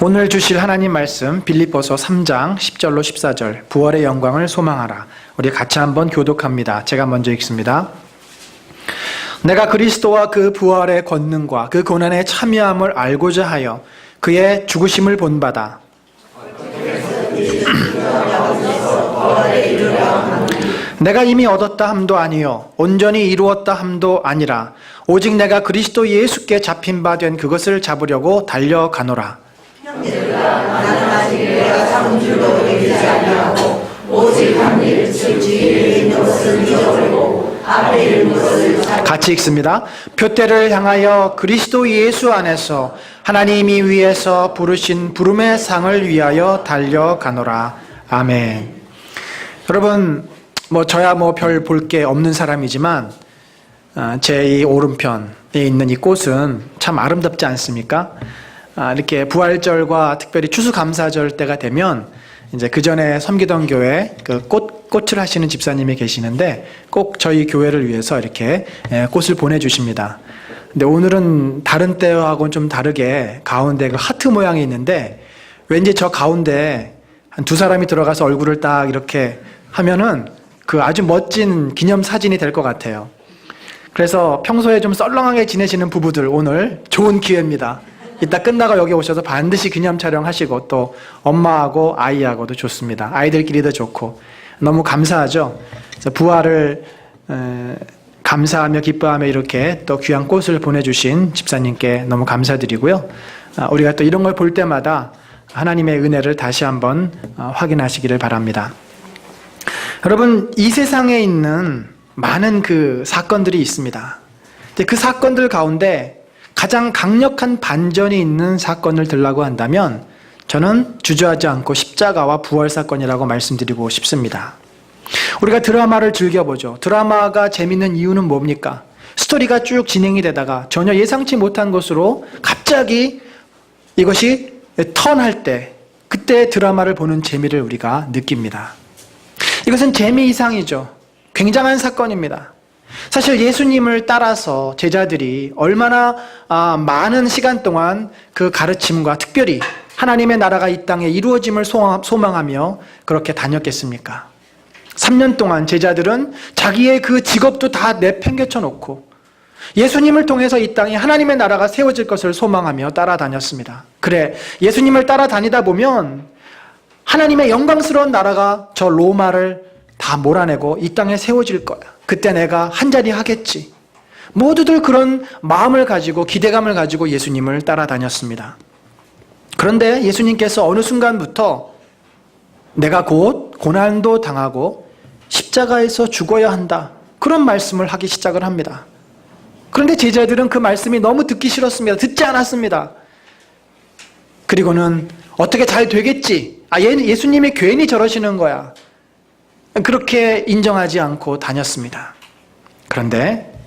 오늘 주실 하나님 말씀 빌립보서 3장 10절로 14절 부활의 영광을 소망하라. 우리 같이 한번 교독합니다. 제가 먼저 읽습니다. 내가 그리스도와 그 부활의 권능과 그 고난의 참여함을 알고자 하여 그의 죽으심을 본받아 내가 이미 얻었다 함도 아니요 온전히 이루었다 함도 아니라 오직 내가 그리스도 예수께 잡힌 바 된 그것을 잡으려고 달려가노라. 나는 아직 내가 잡은 줄로 여기지 아니하고 오직 한 일, 즉 뒤에 있는 것을 잊어버리고 앞에 있는 것을 같이 읽습니다. 표대를 향하여 그리스도 예수 안에서 하나님이 위에서 부르신 부름의 상을 위하여 달려가노라. 아멘. 여러분, 저야 별 볼 게 없는 사람이지만 제 이 오른편에 있는 이 꽃은 참 아름답지 않습니까? 이렇게 부활절과 특별히 추수감사절 때가 되면 이제 그 전에 섬기던 교회 꽃을 하시는 집사님이 계시는데 꼭 저희 교회를 위해서 이렇게 꽃을 보내주십니다. 근데 오늘은 다른 때하고는 좀 다르게 가운데 그 하트 모양이 있는데 왠지 저 가운데 한 두 사람이 들어가서 얼굴을 딱 이렇게 하면은 그 아주 멋진 기념사진이 될 것 같아요. 그래서 평소에 좀 썰렁하게 지내시는 부부들 오늘 좋은 기회입니다. 이따 끝나고 여기 오셔서 반드시 기념 촬영하시고 또 엄마하고 아이하고도 좋습니다. 아이들끼리도 좋고 너무 감사하죠. 그래서 부활을 감사하며 기뻐하며 이렇게 또 귀한 꽃을 보내주신 집사님께 너무 감사드리고요. 우리가 또 이런 걸 볼 때마다 하나님의 은혜를 다시 한번 확인하시기를 바랍니다. 여러분, 이 세상에 있는 많은 그 사건들이 있습니다. 그 사건들 가운데 가장 강력한 반전이 있는 사건을 들라고 한다면 저는 주저하지 않고 십자가와 부활 사건이라고 말씀드리고 싶습니다. 우리가 드라마를 즐겨보죠. 드라마가 재밌는 이유는 뭡니까? 스토리가 쭉 진행이 되다가 전혀 예상치 못한 것으로 갑자기 이것이 턴할 때 그때 드라마를 보는 재미를 우리가 느낍니다. 이것은 재미 이상이죠. 굉장한 사건입니다. 사실 예수님을 따라서 제자들이 얼마나 많은 시간 동안 그 가르침과 특별히 하나님의 나라가 이 땅에 이루어짐을 소망하며 그렇게 다녔겠습니까? 3년 동안 제자들은 자기의 그 직업도 다 내팽개쳐 놓고 예수님을 통해서 이 땅에 하나님의 나라가 세워질 것을 소망하며 따라다녔습니다. 그래, 예수님을 따라다니다 보면 하나님의 영광스러운 나라가 저 로마를 다 몰아내고 이 땅에 세워질 거야. 그때 내가 한자리 하겠지. 모두들 그런 마음을 가지고 기대감을 가지고 예수님을 따라다녔습니다. 그런데 예수님께서 어느 순간부터 내가 곧 고난도 당하고 십자가에서 죽어야 한다. 그런 말씀을 하기 시작을 합니다. 그런데 제자들은 그 말씀이 너무 듣기 싫었습니다. 듣지 않았습니다. 그리고는 어떻게 잘 되겠지. 예수님이 괜히 저러시는 거야. 그렇게 인정하지 않고 다녔습니다. 그런데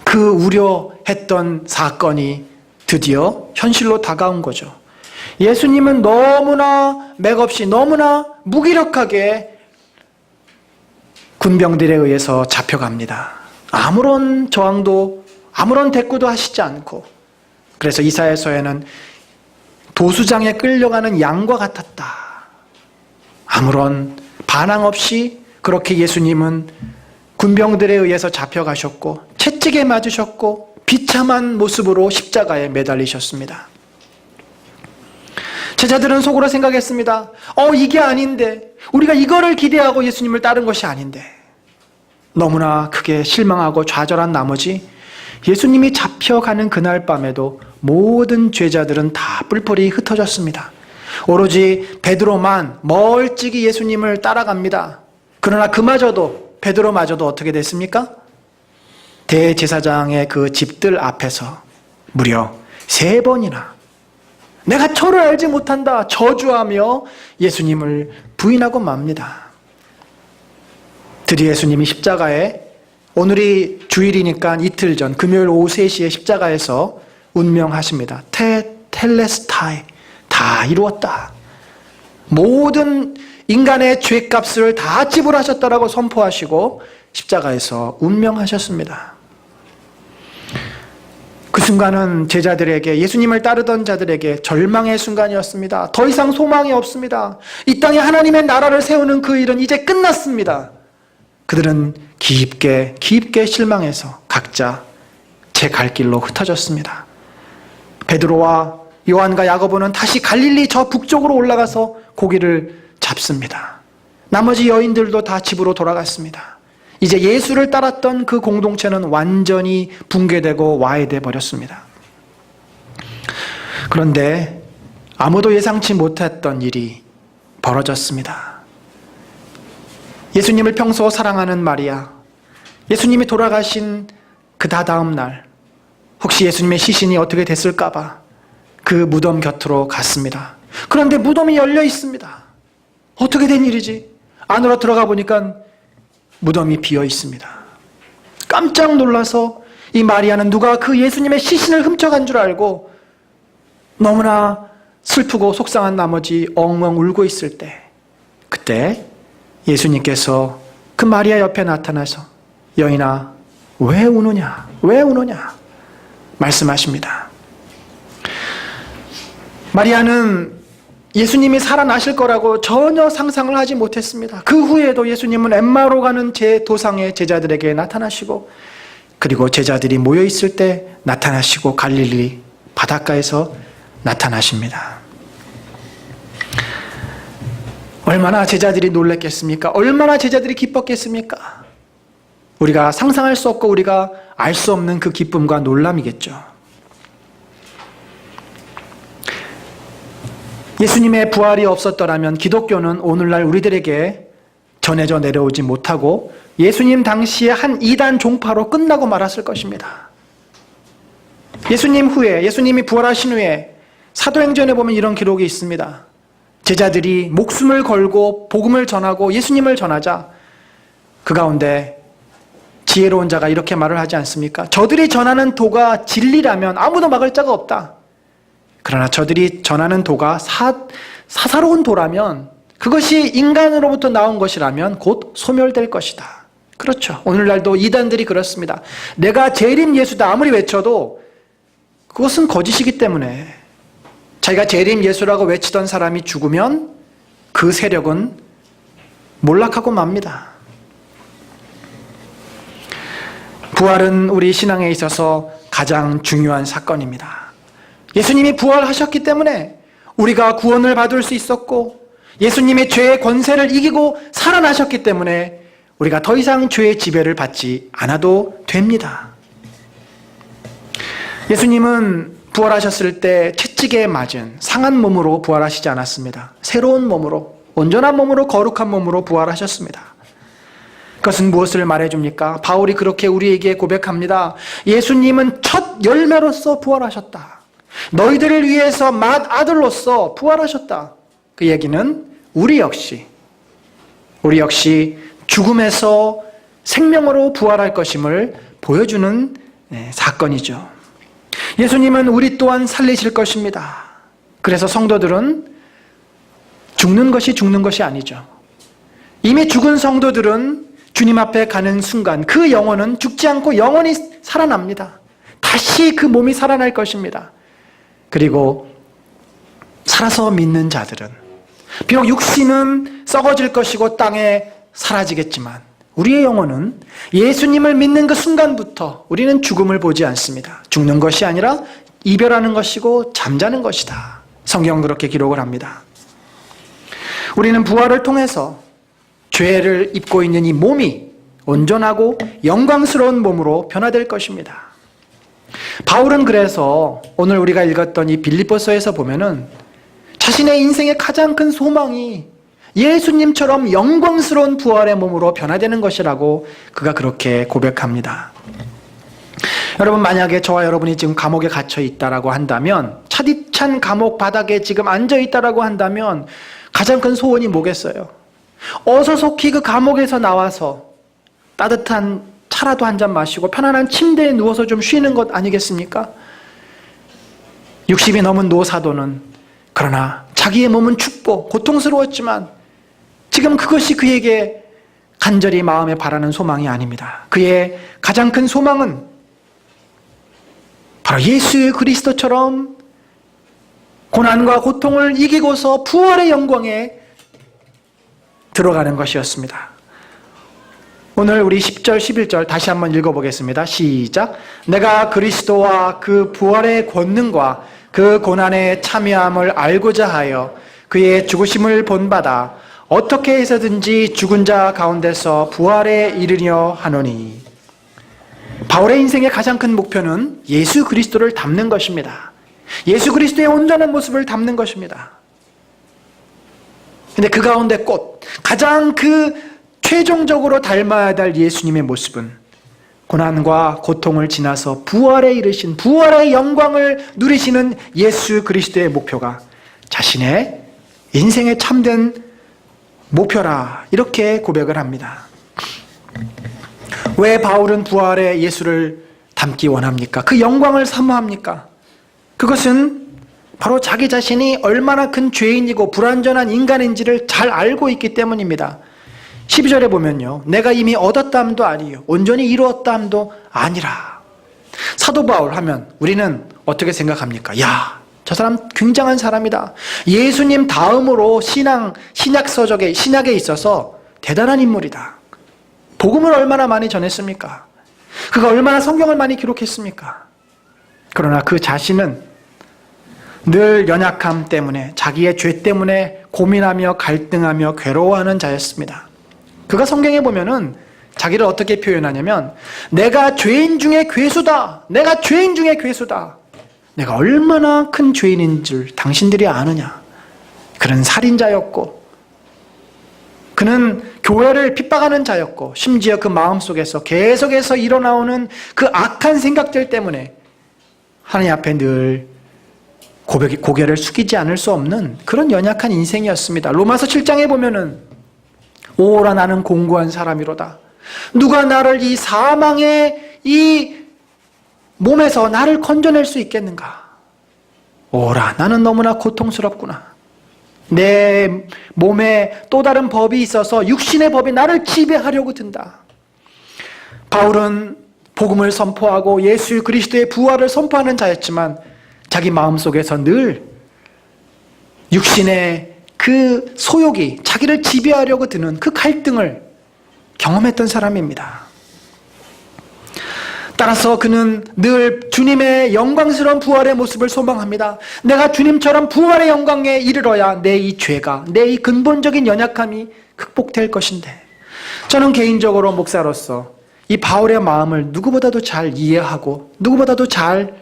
그 우려했던 사건이 드디어 현실로 다가온 거죠. 예수님은 너무나 맥없이 너무나 무기력하게 군병들에 의해서 잡혀갑니다. 아무런 저항도 아무런 대꾸도 하시지 않고, 그래서 이사야서에는 도수장에 끌려가는 양과 같았다. 아무런 반항 없이 그렇게 예수님은 군병들에 의해서 잡혀가셨고 채찍에 맞으셨고 비참한 모습으로 십자가에 매달리셨습니다. 제자들은 속으로 생각했습니다. 이게 아닌데, 우리가 이거를 기대하고 예수님을 따른 것이 아닌데. 너무나 크게 실망하고 좌절한 나머지 예수님이 잡혀가는 그날 밤에도 모든 제자들은 다 뿔뿔이 흩어졌습니다. 오로지 베드로만 멀찍이 예수님을 따라갑니다. 그러나 베드로마저도 어떻게 됐습니까? 대제사장의 그 집들 앞에서 무려 3번이나 내가 저를 알지 못한다 저주하며 예수님을 부인하고 맙니다. 드디어 예수님이 십자가에, 오늘이 주일이니까 이틀 전 금요일 오후 3시에 십자가에서 운명하십니다. 텔레스타이, 다 이루었다. 모든 인간의 죄값을 다 지불하셨다라고 선포하시고 십자가에서 운명하셨습니다. 그 순간은 제자들에게, 예수님을 따르던 자들에게 절망의 순간이었습니다. 더 이상 소망이 없습니다. 이 땅에 하나님의 나라를 세우는 그 일은 이제 끝났습니다. 그들은 깊게 실망해서 각자 제 갈 길로 흩어졌습니다. 베드로와 요한과 야고보는 다시 갈릴리 저 북쪽으로 올라가서 고기를 잡습니다. 나머지 여인들도 다 집으로 돌아갔습니다. 이제 예수를 따랐던 그 공동체는 완전히 붕괴되고 와해돼 버렸습니다. 그런데 아무도 예상치 못했던 일이 벌어졌습니다. 예수님을 평소 사랑하는 마리아, 예수님이 돌아가신 그 다다음 날, 혹시 예수님의 시신이 어떻게 됐을까봐 그 무덤 곁으로 갔습니다. 그런데 무덤이 열려 있습니다. 어떻게 된 일이지? 안으로 들어가 보니까 무덤이 비어 있습니다. 깜짝 놀라서 이 마리아는 누가 그 예수님의 시신을 훔쳐간 줄 알고 너무나 슬프고 속상한 나머지 엉엉 울고 있을 때, 그때 예수님께서 그 마리아 옆에 나타나서 여인아, 왜 우느냐? 왜 우느냐? 말씀하십니다. 마리아는 예수님이 살아나실 거라고 전혀 상상을 하지 못했습니다. 그 후에도 예수님은 엠마오로 가는 제 도상의 제자들에게 나타나시고, 그리고 제자들이 모여 있을 때 나타나시고, 갈릴리 바닷가에서 나타나십니다. 얼마나 제자들이 놀랐겠습니까? 얼마나 제자들이 기뻤겠습니까? 우리가 상상할 수 없고 우리가 알 수 없는 그 기쁨과 놀람이겠죠. 예수님의 부활이 없었더라면 기독교는 오늘날 우리들에게 전해져 내려오지 못하고 예수님 당시에 한 이단 종파로 끝나고 말았을 것입니다. 예수님 후에, 예수님이 부활하신 후에 사도행전에 보면 이런 기록이 있습니다. 제자들이 목숨을 걸고 복음을 전하고 예수님을 전하자 그 가운데 지혜로운 자가 이렇게 말을 하지 않습니까? 저들이 전하는 도가 진리라면 아무도 막을 자가 없다. 그러나 저들이 전하는 도가 사사로운 도라면, 그것이 인간으로부터 나온 것이라면 곧 소멸될 것이다. 그렇죠. 오늘날도 이단들이 그렇습니다. 내가 재림 예수다 아무리 외쳐도 그것은 거짓이기 때문에, 자기가 재림 예수라고 외치던 사람이 죽으면 그 세력은 몰락하고 맙니다. 부활은 우리 신앙에 있어서 가장 중요한 사건입니다. 예수님이 부활하셨기 때문에 우리가 구원을 받을 수 있었고, 예수님의 죄의 권세를 이기고 살아나셨기 때문에 우리가 더 이상 죄의 지배를 받지 않아도 됩니다. 예수님은 부활하셨을 때 채찍에 맞은 상한 몸으로 부활하시지 않았습니다. 새로운 몸으로, 온전한 몸으로, 거룩한 몸으로 부활하셨습니다. 그것은 무엇을 말해줍니까? 바울이 그렇게 우리에게 고백합니다. 예수님은 첫 열매로서 부활하셨다. 너희들을 위해서 맏아들로서 부활하셨다. 그 얘기는 우리 역시 죽음에서 생명으로 부활할 것임을 보여주는 사건이죠. 예수님은 우리 또한 살리실 것입니다. 그래서 성도들은 죽는 것이 아니죠. 이미 죽은 성도들은 주님 앞에 가는 순간 그 영혼은 죽지 않고 영원히 살아납니다. 다시 그 몸이 살아날 것입니다. 그리고 살아서 믿는 자들은 비록 육신은 썩어질 것이고 땅에 사라지겠지만 우리의 영혼은 예수님을 믿는 그 순간부터 우리는 죽음을 보지 않습니다. 죽는 것이 아니라 이별하는 것이고 잠자는 것이다. 성경은 그렇게 기록을 합니다. 우리는 부활을 통해서 죄를 입고 있는 이 몸이 온전하고 영광스러운 몸으로 변화될 것입니다. 바울은 그래서 오늘 우리가 읽었던 이 빌립보서에서 보면은 자신의 인생의 가장 큰 소망이 예수님처럼 영광스러운 부활의 몸으로 변화되는 것이라고 그가 그렇게 고백합니다. 여러분, 만약에 저와 여러분이 지금 감옥에 갇혀 있다라고 한다면, 차디찬 감옥 바닥에 지금 앉아 있다라고 한다면 가장 큰 소원이 뭐겠어요? 어서 속히 그 감옥에서 나와서 따뜻한 차라도 한 잔 마시고 편안한 침대에 누워서 좀 쉬는 것 아니겠습니까? 60이 넘은 노사도는 그러나 자기의 몸은 춥고 고통스러웠지만 지금 그것이 그에게 간절히 마음에 바라는 소망이 아닙니다. 그의 가장 큰 소망은 바로 예수 그리스도처럼 고난과 고통을 이기고서 부활의 영광에 들어가는 것이었습니다. 오늘 우리 10절, 11절 다시 한번 읽어보겠습니다. 시작. 내가 그리스도와 그 부활의 권능과 그 고난에 참여함을 알고자 하여 그의 죽으심을 본받아 어떻게 해서든지 죽은 자 가운데서 부활에 이르려 하노니. 바울의 인생의 가장 큰 목표는 예수 그리스도를 닮는 것입니다. 예수 그리스도의 온전한 모습을 닮는 것입니다. 근데 그 가운데 가장 최종적으로 닮아야 될 예수님의 모습은 고난과 고통을 지나서 부활에 이르신 부활의 영광을 누리시는 예수 그리스도의 목표가 자신의 인생의 참된 목표라, 이렇게 고백을 합니다. 왜 바울은 부활의 예수를 닮기 원합니까? 그 영광을 사모합니까? 그것은 바로 자기 자신이 얼마나 큰 죄인이고 불완전한 인간인지를 잘 알고 있기 때문입니다. 12절에 보면요, 내가 이미 얻었다함도 아니요 온전히 이루었다함도 아니라. 사도 바울 하면 우리는 어떻게 생각합니까? 야, 저 사람 굉장한 사람이다. 예수님 다음으로 신약에 있어서 대단한 인물이다. 복음을 얼마나 많이 전했습니까? 그가 얼마나 성경을 많이 기록했습니까? 그러나 그 자신은 늘 연약함 때문에, 자기의 죄 때문에 고민하며 갈등하며 괴로워하는 자였습니다. 그가 성경에 보면은 자기를 어떻게 표현하냐면, 내가 죄인 중에 괴수다. 내가 죄인 중에 괴수다. 내가 얼마나 큰 죄인인 줄 당신들이 아느냐. 그는 살인자였고, 그는 교회를 핍박하는 자였고, 심지어 그 마음속에서 계속해서 일어나오는 그 악한 생각들 때문에 하나님 앞에 늘 고개를 숙이지 않을 수 없는 그런 연약한 인생이었습니다. 로마서 7장에 보면은 오라 나는 공고한 사람이로다. 누가 나를 이 사망의 이 몸에서 나를 건져낼 수 있겠는가? 오라 나는 너무나 고통스럽구나. 내 몸에 또 다른 법이 있어서 육신의 법이 나를 지배하려고 든다. 바울은 복음을 선포하고 예수 그리스도의 부활을 선포하는 자였지만 자기 마음속에서 늘 육신의 그 소욕이 자기를 지배하려고 드는 그 갈등을 경험했던 사람입니다. 따라서 그는 늘 주님의 영광스러운 부활의 모습을 소망합니다. 내가 주님처럼 부활의 영광에 이르러야 내 이 죄가, 내 이 근본적인 연약함이 극복될 것인데, 저는 개인적으로 목사로서 이 바울의 마음을 누구보다도 잘 이해하고 누구보다도 잘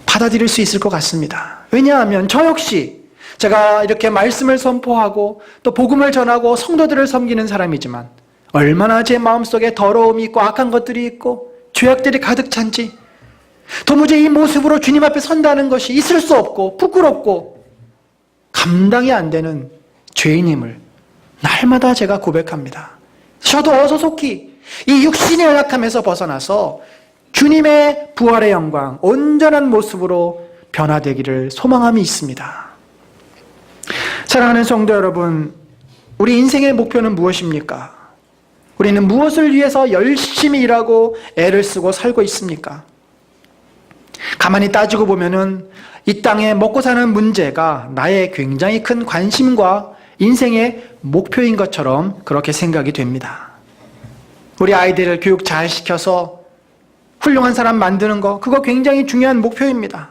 받아들일 수 있을 것 같습니다. 왜냐하면 저 역시 제가 이렇게 말씀을 선포하고 또 복음을 전하고 성도들을 섬기는 사람이지만 얼마나 제 마음속에 더러움이 있고 악한 것들이 있고 죄악들이 가득 찬지, 도무지 이 모습으로 주님 앞에 선다는 것이 있을 수 없고 부끄럽고 감당이 안 되는 죄인임을 날마다 제가 고백합니다. 저도 어서 속히 이 육신의 연약함에서 벗어나서 주님의 부활의 영광, 온전한 모습으로 변화되기를 소망함이 있습니다. 사랑하는 성도 여러분, 우리 인생의 목표는 무엇입니까? 우리는 무엇을 위해서 열심히 일하고 애를 쓰고 살고 있습니까? 가만히 따지고 보면은 이 땅에 먹고 사는 문제가 나의 굉장히 큰 관심과 인생의 목표인 것처럼 그렇게 생각이 됩니다. 우리 아이들을 교육 잘 시켜서 훌륭한 사람 만드는 거, 그거 굉장히 중요한 목표입니다.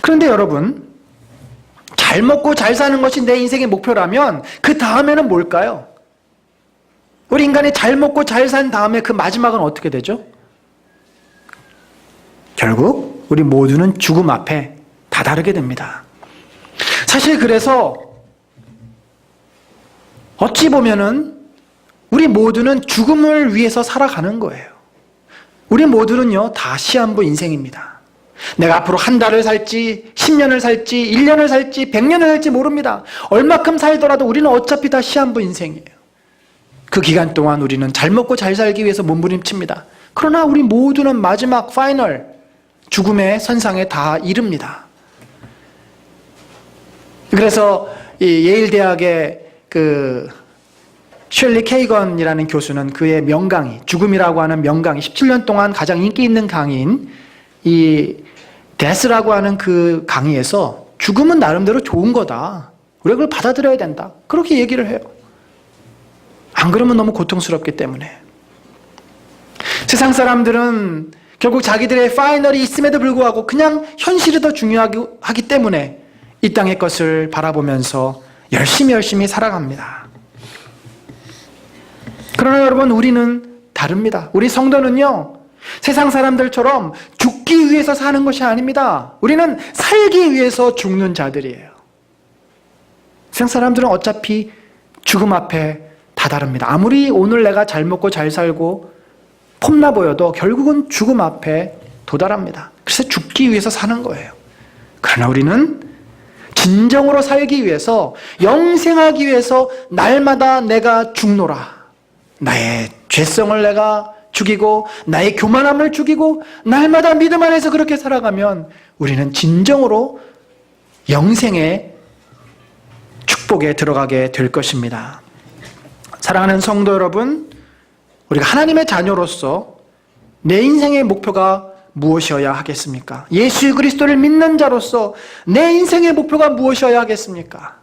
그런데 여러분, 잘 먹고 잘 사는 것이 내 인생의 목표라면 그 다음에는 뭘까요? 우리 인간이 잘 먹고 잘 산 다음에 그 마지막은 어떻게 되죠? 결국 우리 모두는 죽음 앞에 다다르게 됩니다. 사실 그래서 어찌 보면은 우리 모두는 죽음을 위해서 살아가는 거예요. 우리 모두는요, 다 시한부 인생입니다. 내가 앞으로 한 달을 살지, 10년을 살지, 1년을 살지, 100년을 살지 모릅니다. 얼마큼 살더라도 우리는 어차피 다 시한부 인생이에요. 그 기간 동안 우리는 잘 먹고 잘 살기 위해서 몸부림칩니다. 그러나 우리 모두는 마지막 파이널 죽음의 선상에 다 이릅니다. 그래서 이 예일 대학의 그 셜리 케이건이라는 교수는 그의 명강의, 죽음이라고 하는 명강의 17년 동안 가장 인기 있는 강의인 이 데스라고 하는 그 강의에서 죽음은 나름대로 좋은 거다. 우리가 그걸 받아들여야 된다. 그렇게 얘기를 해요. 안 그러면 너무 고통스럽기 때문에. 세상 사람들은 결국 자기들의 파이널이 있음에도 불구하고 그냥 현실이 더 중요하기 때문에 이 땅의 것을 바라보면서 열심히 살아갑니다. 그러나 여러분, 우리는 다릅니다. 우리 성도는요, 세상 사람들처럼 죽기 위해서 사는 것이 아닙니다. 우리는 살기 위해서 죽는 자들이에요. 세상 사람들은 어차피 죽음 앞에 다다릅니다. 아무리 오늘 내가 잘 먹고 잘 살고 폼나 보여도 결국은 죽음 앞에 도달합니다. 그래서 죽기 위해서 사는 거예요. 그러나 우리는 진정으로 살기 위해서, 영생하기 위해서 날마다 내가 죽노라. 나의 죄성을 내가 죽이고 나의 교만함을 죽이고 날마다 믿음 안에서 그렇게 살아가면 우리는 진정으로 영생의 축복에 들어가게 될 것입니다. 사랑하는 성도 여러분, 우리가 하나님의 자녀로서 내 인생의 목표가 무엇이어야 하겠습니까? 예수 그리스도를 믿는 자로서 내 인생의 목표가 무엇이어야 하겠습니까?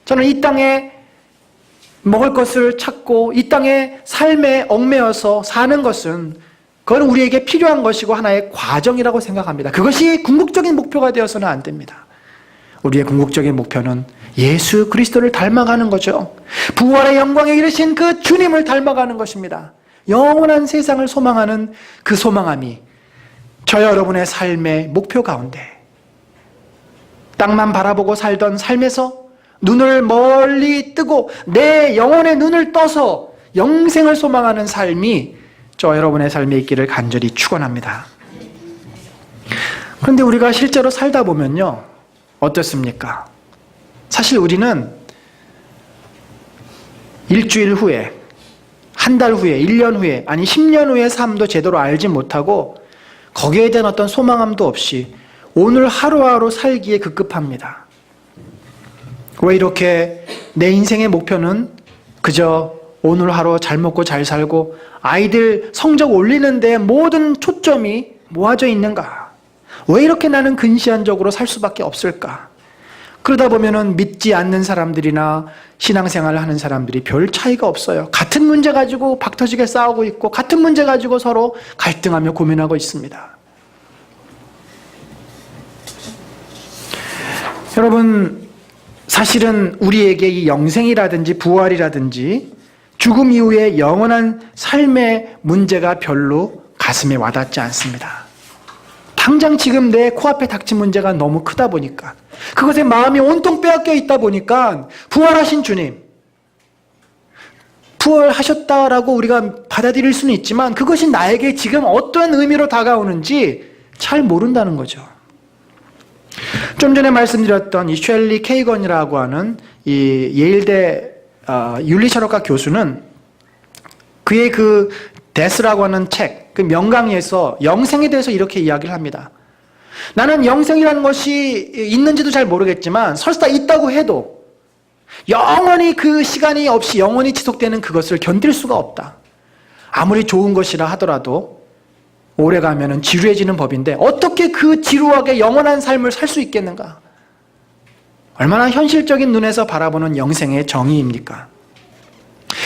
저는 이 땅에 먹을 것을 찾고 이 땅의 삶에 얽매여서 사는 것은, 그건 우리에게 필요한 것이고 하나의 과정이라고 생각합니다. 그것이 궁극적인 목표가 되어서는 안 됩니다. 우리의 궁극적인 목표는 예수 그리스도를 닮아가는 거죠. 부활의 영광에 이르신 그 주님을 닮아가는 것입니다. 영원한 세상을 소망하는 그 소망함이 저 여러분의 삶의 목표 가운데, 땅만 바라보고 살던 삶에서 눈을 멀리 뜨고 내 영혼의 눈을 떠서 영생을 소망하는 삶이 저 여러분의 삶에 있기를 간절히 축원합니다. 그런데 우리가 실제로 살다 보면요, 어떻습니까? 사실 우리는 일주일 후에, 한 달 후에, 1년 후에, 아니 10년 후의 삶도 제대로 알지 못하고 거기에 대한 어떤 소망함도 없이 오늘 하루하루 살기에 급급합니다. 왜 이렇게 내 인생의 목표는 그저 오늘 하루 잘 먹고 잘 살고 아이들 성적 올리는 데 모든 초점이 모아져 있는가? 왜 이렇게 나는 근시안적으로 살 수밖에 없을까? 그러다 보면은 믿지 않는 사람들이나 신앙생활을 하는 사람들이 별 차이가 없어요. 같은 문제 가지고 박터지게 싸우고 있고 같은 문제 가지고 서로 갈등하며 고민하고 있습니다. 여러분, 사실은 우리에게 이 영생이라든지 부활이라든지 죽음 이후의 영원한 삶의 문제가 별로 가슴에 와닿지 않습니다. 당장 지금 내 코앞에 닥친 문제가 너무 크다 보니까, 그것에 마음이 온통 빼앗겨 있다 보니까 부활하신 주님, 부활하셨다라고 우리가 받아들일 수는 있지만 그것이 나에게 지금 어떤 의미로 다가오는지 잘 모른다는 거죠. 좀 전에 말씀드렸던 이 셜리 케이건이라고 하는 이 예일대 윤리철학과 교수는 그의 그 데스라고 하는 책, 그 명강의에서 영생에 대해서 이렇게 이야기를 합니다. 나는 영생이라는 것이 있는지도 잘 모르겠지만 설사 있다고 해도 영원히 그 시간이 없이 영원히 지속되는 그것을 견딜 수가 없다. 아무리 좋은 것이라 하더라도 오래 가면은 지루해지는 법인데 어떻게 그 지루하게 영원한 삶을 살 수 있겠는가? 얼마나 현실적인 눈에서 바라보는 영생의 정의입니까?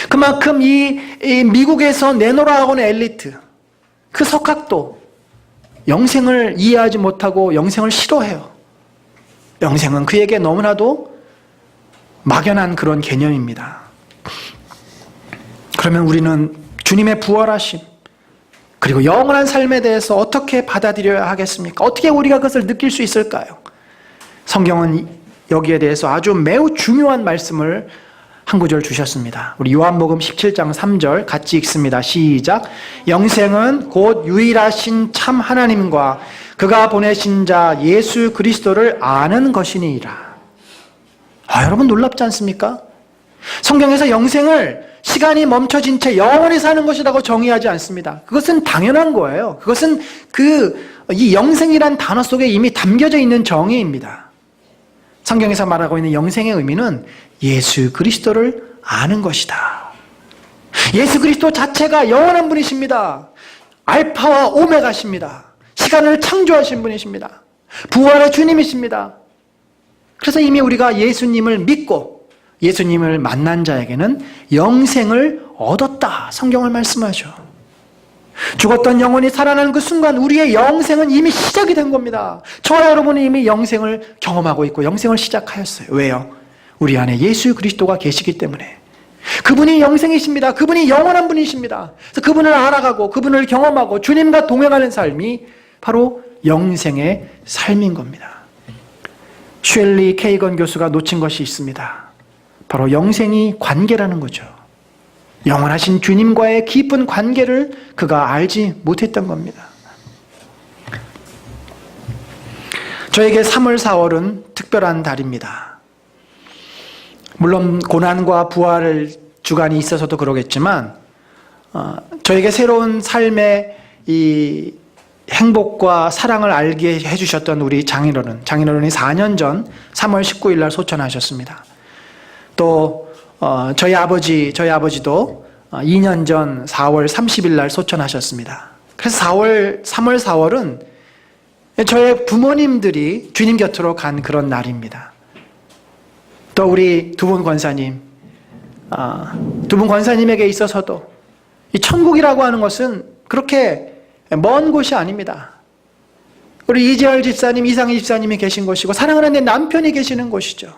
그만큼 이 미국에서 내노라하고는 엘리트, 그 석학도 영생을 이해하지 못하고 영생을 싫어해요. 영생은 그에게 너무나도 막연한 그런 개념입니다. 그러면 우리는 주님의 부활하심, 그리고 영원한 삶에 대해서 어떻게 받아들여야 하겠습니까? 어떻게 우리가 그것을 느낄 수 있을까요? 성경은 여기에 대해서 아주 매우 중요한 말씀을 한 구절 주셨습니다. 우리 요한복음 17장 3절 같이 읽습니다. 시작. 영생은 곧 유일하신 참 하나님과 그가 보내신 자 예수 그리스도를 아는 것이니이다. 여러분 놀랍지 않습니까? 성경에서 영생을 시간이 멈춰진 채 영원히 사는 것이라고 정의하지 않습니다. 그것은 당연한 거예요. 그것은 이 영생이란 단어 속에 이미 담겨져 있는 정의입니다. 성경에서 말하고 있는 영생의 의미는 예수 그리스도를 아는 것이다. 예수 그리스도 자체가 영원한 분이십니다. 알파와 오메가십니다. 시간을 창조하신 분이십니다. 부활의 주님이십니다. 그래서 이미 우리가 예수님을 믿고 예수님을 만난 자에게는 영생을 얻었다. 성경을 말씀하죠. 죽었던 영혼이 살아나는 그 순간 우리의 영생은 이미 시작이 된 겁니다. 저와 여러분은 이미 영생을 경험하고 있고 영생을 시작하였어요. 왜요? 우리 안에 예수 그리스도가 계시기 때문에. 그분이 영생이십니다. 그분이 영원한 분이십니다. 그래서 그분을 알아가고 그분을 경험하고 주님과 동행하는 삶이 바로 영생의 삶인 겁니다. 쉘리 케이건 교수가 놓친 것이 있습니다. 바로 영생이 관계라는 거죠. 영원하신 주님과의 깊은 관계를 그가 알지 못했던 겁니다. 저에게 3월, 4월은 특별한 달입니다. 물론 고난과 부활 주간이 있어서도 그러겠지만 저에게 새로운 삶의 이 행복과 사랑을 알게 해주셨던 우리 장인어른이 4년 전 3월 19일 날 소천하셨습니다. 또 저희 아버지도 2년 전 4월 30일 날 소천하셨습니다. 그래서 3월, 4월은 저의 부모님들이 주님 곁으로 간 그런 날입니다. 또 우리 두 분 권사님, 두 분 권사님에게 있어서도 이 천국이라고 하는 것은 그렇게 먼 곳이 아닙니다. 우리 이재열 집사님, 이상희 집사님이 계신 곳이고 사랑하는 내 남편이 계시는 곳이죠.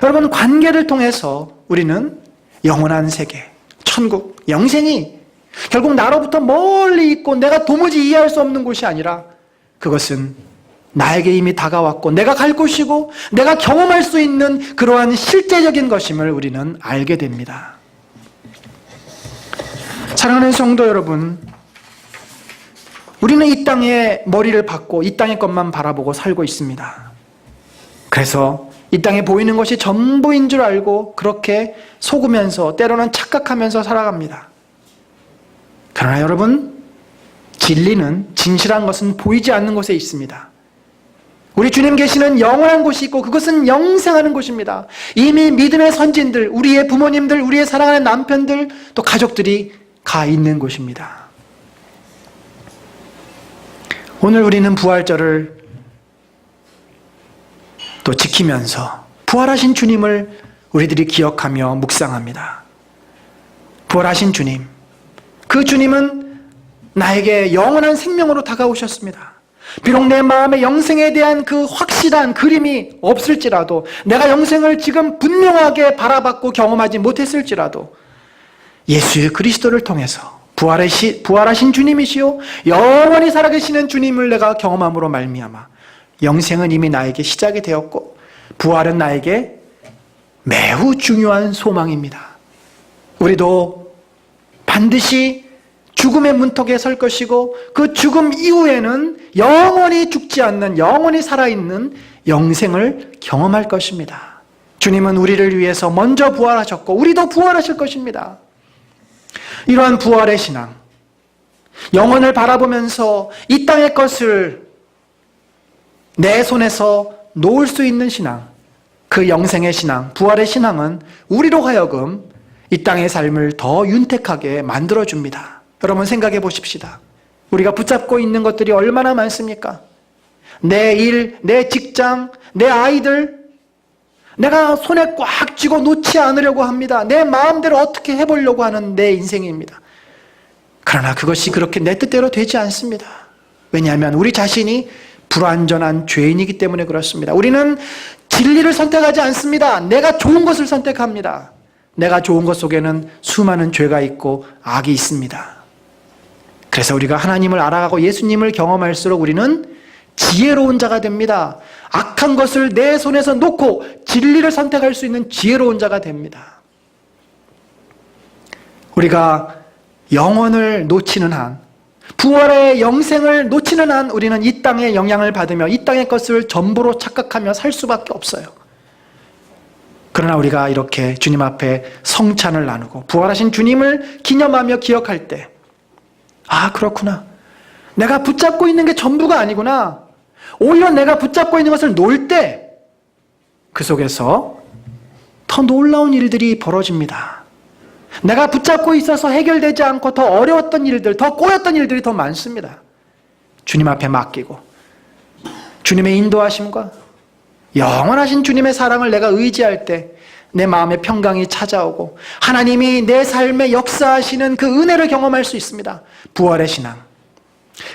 여러분, 관계를 통해서 우리는 영원한 세계, 천국, 영생이 결국 나로부터 멀리 있고 내가 도무지 이해할 수 없는 곳이 아니라 그것은 나에게 이미 다가왔고 내가 갈 곳이고 내가 경험할 수 있는 그러한 실제적인 것임을 우리는 알게 됩니다. 사랑하는 성도 여러분, 우리는 이 땅에 머리를 박고 이 땅의 것만 바라보고 살고 있습니다. 그래서 이 땅에 보이는 것이 전부인 줄 알고 그렇게 속으면서 때로는 착각하면서 살아갑니다. 그러나 여러분, 진리는, 진실한 것은 보이지 않는 곳에 있습니다. 우리 주님 계시는 영원한 곳이 있고 그것은 영생하는 곳입니다. 이미 믿음의 선진들, 우리의 부모님들, 우리의 사랑하는 남편들, 또 가족들이 가 있는 곳입니다. 오늘 우리는 부활절을 또 지키면서 부활하신 주님을 우리들이 기억하며 묵상합니다. 부활하신 주님, 그 주님은 나에게 영원한 생명으로 다가오셨습니다. 비록 내 마음에 영생에 대한 그 확실한 그림이 없을지라도, 내가 영생을 지금 분명하게 바라봤고 경험하지 못했을지라도 예수 그리스도를 통해서 부활하신 주님이시요 영원히 살아계시는 주님을 내가 경험함으로 말미암아 영생은 이미 나에게 시작이 되었고 부활은 나에게 매우 중요한 소망입니다. 우리도 반드시 죽음의 문턱에 설 것이고 그 죽음 이후에는 영원히 죽지 않는, 영원히 살아있는 영생을 경험할 것입니다. 주님은 우리를 위해서 먼저 부활하셨고 우리도 부활하실 것입니다. 이러한 부활의 신앙, 영혼을 바라보면서 이 땅의 것을 내 손에서 놓을 수 있는 신앙, 그 영생의 신앙, 부활의 신앙은 우리로 하여금 이 땅의 삶을 더 윤택하게 만들어줍니다. 여러분 생각해 보십시다. 우리가 붙잡고 있는 것들이 얼마나 많습니까? 내 일, 내 직장, 내 아이들, 내가 손에 꽉 쥐고 놓지 않으려고 합니다. 내 마음대로 어떻게 해보려고 하는 내 인생입니다. 그러나 그것이 그렇게 내 뜻대로 되지 않습니다. 왜냐하면 우리 자신이 불완전한 죄인이기 때문에 그렇습니다. 우리는 진리를 선택하지 않습니다. 내가 좋은 것을 선택합니다. 내가 좋은 것 속에는 수많은 죄가 있고 악이 있습니다. 그래서 우리가 하나님을 알아가고 예수님을 경험할수록 우리는 지혜로운 자가 됩니다. 악한 것을 내 손에서 놓고 진리를 선택할 수 있는 지혜로운 자가 됩니다. 우리가 영혼을 놓치는 한, 부활의 영생을 놓치는 한 우리는 이 땅의 영향을 받으며 이 땅의 것을 전부로 착각하며 살 수밖에 없어요. 그러나 우리가 이렇게 주님 앞에 성찬을 나누고 부활하신 주님을 기념하며 기억할 때, 아, 그렇구나. 내가 붙잡고 있는 게 전부가 아니구나. 오히려 내가 붙잡고 있는 것을 놓을 때 그 속에서 더 놀라운 일들이 벌어집니다. 내가 붙잡고 있어서 해결되지 않고 더 어려웠던 일들, 더 꼬였던 일들이 더 많습니다. 주님 앞에 맡기고 주님의 인도하심과 영원하신 주님의 사랑을 내가 의지할 때 내 마음에 평강이 찾아오고 하나님이 내 삶에 역사하시는 그 은혜를 경험할 수 있습니다. 부활의 신앙.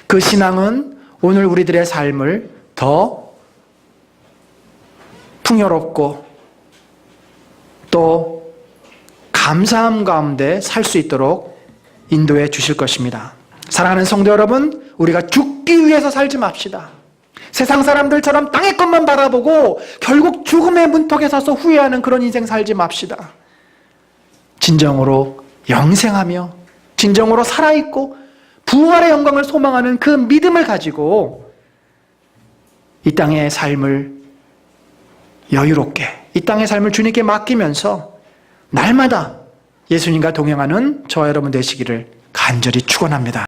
그 신앙은 오늘 우리들의 삶을 더 풍요롭고 또 감사함 가운데 살 수 있도록 인도해 주실 것입니다. 사랑하는 성도 여러분, 우리가 죽기 위해서 살지 맙시다. 세상 사람들처럼 땅의 것만 바라보고 결국 죽음의 문턱에 서서 후회하는 그런 인생 살지 맙시다. 진정으로 영생하며 진정으로 살아있고 부활의 영광을 소망하는 그 믿음을 가지고 이 땅의 삶을 여유롭게, 이 땅의 삶을 주님께 맡기면서 날마다 예수님과 동행하는 저와 여러분 되시기를 간절히 축원합니다.